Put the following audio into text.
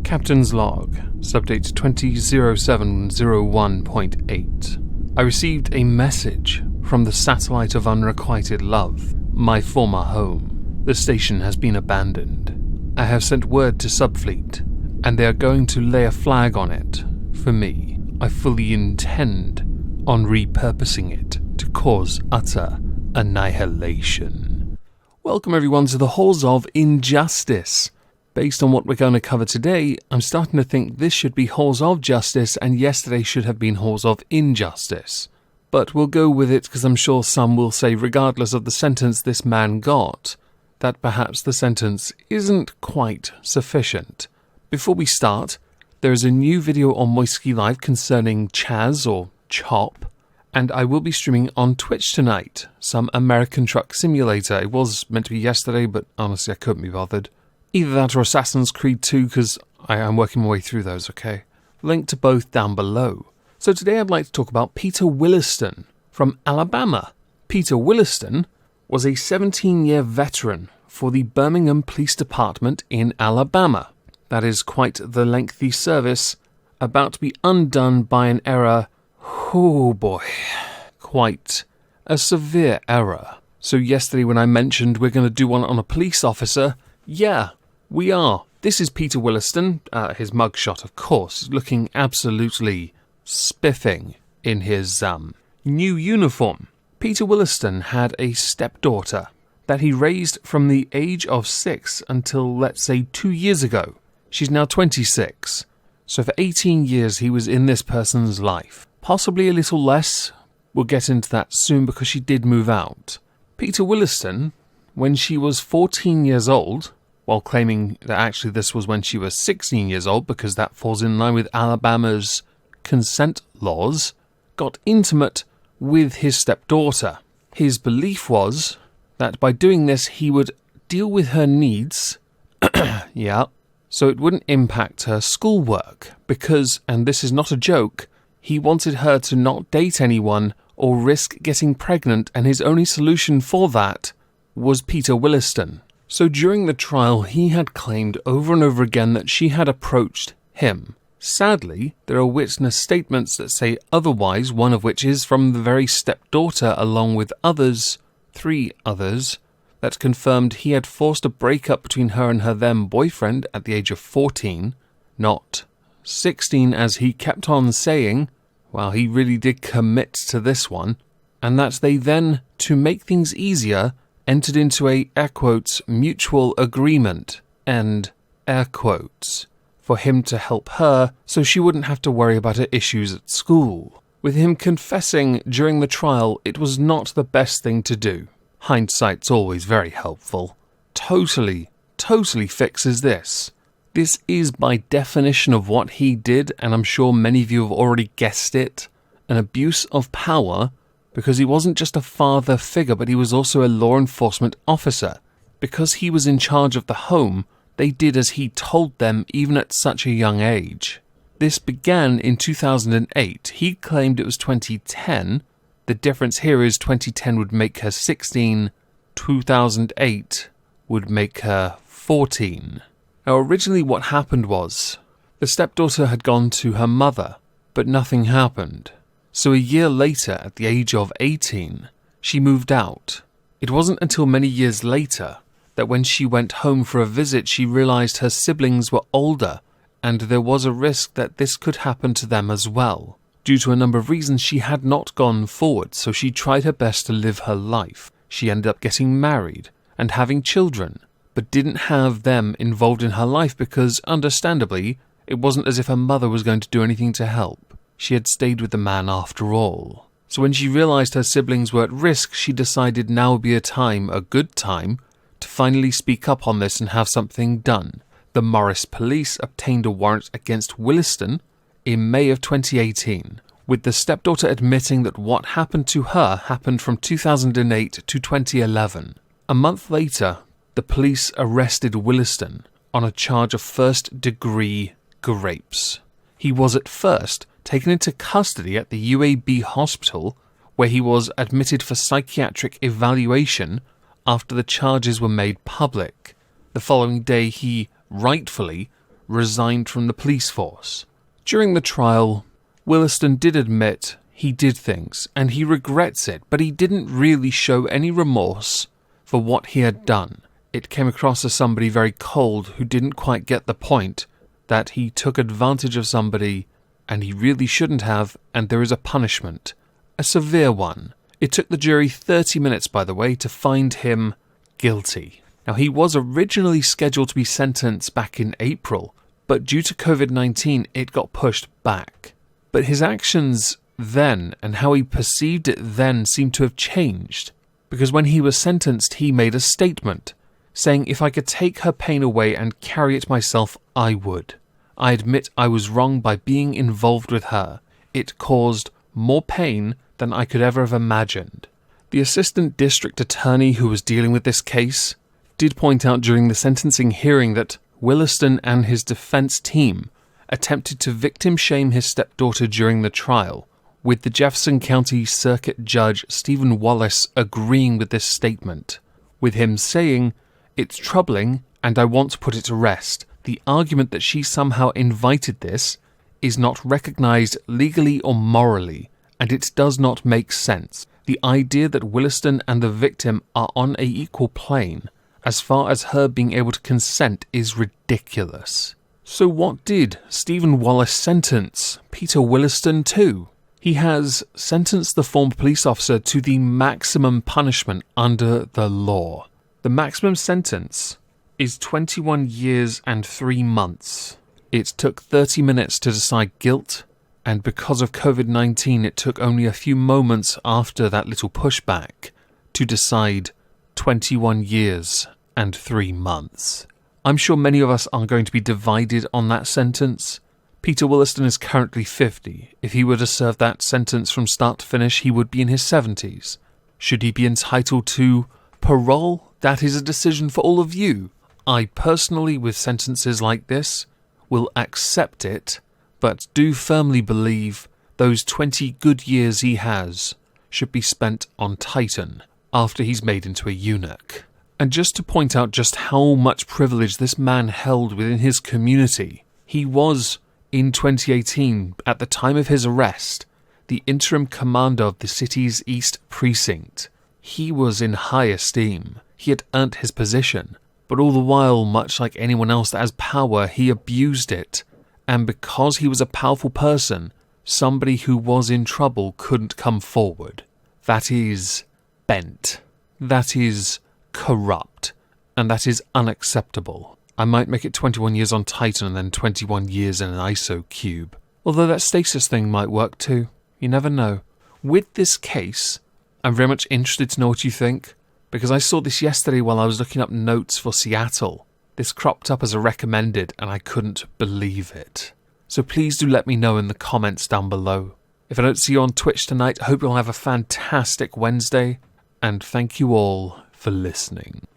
Captain's Log, subdate 200701.8. I received a message from the satellite of unrequited love, my former home. The station has been abandoned. I have sent word to Subfleet, and they are going to lay a flag on it. For me, I fully intend on repurposing it to cause utter annihilation. Welcome everyone to the Halls of Injustice. Based on what we're going to cover today, I'm starting to think this should be Halls of Justice and yesterday should have been Halls of Injustice. But we'll go with it because I'm sure some will say, regardless of the sentence this man got, that perhaps the sentence isn't quite sufficient. Before we start, there is a new video on Moisky Live concerning Chaz or Chop, and I will be streaming on Twitch tonight, some American Truck Simulator. It was meant to be yesterday, but honestly I couldn't be bothered. Either that or Assassin's Creed 2, because I am working my way through those, okay? Link to both down below. So today I'd like to talk about Peter Williston from Alabama. Peter Williston was a 17-year veteran for the Birmingham Police Department in Alabama. That is quite the lengthy service, about to be undone by an error. Oh boy, quite a severe error. So yesterday when I mentioned we're going to do one on a police officer, yeah, we are. This is Peter Williston, his mugshot of course, looking absolutely spiffing in his new uniform. Peter Williston had a stepdaughter that he raised from the age of 6 until, let's say, 2 years ago. She's now 26, so for 18 years he was in this person's life. Possibly a little less, we'll get into that soon because she did move out. Peter Williston, when she was 14 years old, while claiming that actually this was when she was 16 years old because that falls in line with Alabama's consent laws, got intimate with his stepdaughter. His belief was that by doing this he would deal with her needs, yeah, so it wouldn't impact her schoolwork, because, and this is not a joke, he wanted her to not date anyone or risk getting pregnant, and his only solution for that was Peter Williston. So during the trial, he had claimed over and over again that she had approached him. Sadly, there are witness statements that say otherwise, one of which is from the very stepdaughter along with others, 3 others, that confirmed he had forced a breakup between her and her then boyfriend at the age of 14, not 16 as he kept on saying, well, he really did commit to this one, and that they then, to make things easier, entered into a, air quotes, mutual agreement, end, air quotes, for him to help her so she wouldn't have to worry about her issues at school. With him confessing during the trial, it was not the best thing to do. Hindsight's always very helpful. Totally fixes this. This is by definition of what he did, and I'm sure many of you have already guessed it, an abuse of power, because he wasn't just a father figure, but he was also a law enforcement officer. Because he was in charge of the home, they did as he told them even at such a young age. This began in 2008. He claimed it was 2010. The difference here is 2010 would make her 16, 2008 would make her 14. Now originally what happened was, the stepdaughter had gone to her mother, but nothing happened. So a year later, at the age of 18, she moved out. It wasn't until many years later that when she went home for a visit she realized her siblings were older and there was a risk that this could happen to them as well. Due to a number of reasons, she had not gone forward, so she tried her best to live her life. She ended up getting married and having children, but didn't have them involved in her life because, understandably, it wasn't as if her mother was going to do anything to help. She had stayed with the man after all. So when she realized her siblings were at risk, she decided now would be a good time, to finally speak up on this and have something done. The Morris police obtained a warrant against Williston in May of 2018, with the stepdaughter admitting that what happened to her happened from 2008 to 2011. A month later, the police arrested Williston on a charge of first-degree grapes. He was at first taken into custody at the UAB hospital, where he was admitted for psychiatric evaluation after the charges were made public. The following day, he rightfully resigned from the police force. During the trial, Williston did admit he did things, and he regrets it, but he didn't really show any remorse for what he had done. It came across as somebody very cold who didn't quite get the point that he took advantage of somebody and he really shouldn't have, and there is a punishment, a severe one. It took the jury 30 minutes, by the way, to find him guilty. Now, he was originally scheduled to be sentenced back in April, but due to COVID-19, it got pushed back. But his actions then and how he perceived it then seemed to have changed, because when he was sentenced, he made a statement saying, "If I could take her pain away and carry it myself, I would. I admit I was wrong by being involved with her. It caused more pain than I could ever have imagined." The assistant district attorney who was dealing with this case did point out during the sentencing hearing that Williston and his defense team attempted to victim shame his stepdaughter during the trial, with the Jefferson County Circuit Judge Stephen Wallace agreeing with this statement, with him saying, "It's troubling and I want to put it to rest. The argument that she somehow invited this is not recognized legally or morally, and it does not make sense. The idea that Williston and the victim are on an equal plane, as far as her being able to consent, is ridiculous." So what did Stephen Wallace sentence Peter Williston to? He has sentenced the former police officer to the maximum punishment under the law. The maximum sentence is 21 years and 3 months. It took 30 minutes to decide guilt, and because of COVID-19, it took only a few moments after that little pushback to decide 21 years and 3 months. I'm sure many of us are going to be divided on that sentence. Peter Williston is currently 50. If he were to serve that sentence from start to finish, he would be in his 70s. Should he be entitled to parole? That is a decision for all of you. I personally, with sentences like this, will accept it, but do firmly believe those 20 good years he has should be spent on Titan after he's made into a eunuch. And just to point out just how much privilege this man held within his community, he was, in 2018, at the time of his arrest, the interim commander of the city's East Precinct. He was in high esteem. He had earned his position. But all the while, much like anyone else that has power, he abused it. And because he was a powerful person, somebody who was in trouble couldn't come forward. That is bent. That is corrupt. And that is unacceptable. I might make it 21 years on Titan and then 21 years in an ISO cube. Although that stasis thing might work too. You never know. With this case, I'm very much interested to know what you think, because I saw this yesterday while I was looking up notes for Seattle. This cropped up as a recommended and I couldn't believe it. So please do let me know in the comments down below. If I don't see you on Twitch tonight, I hope you'll have a fantastic Wednesday, and thank you all for listening.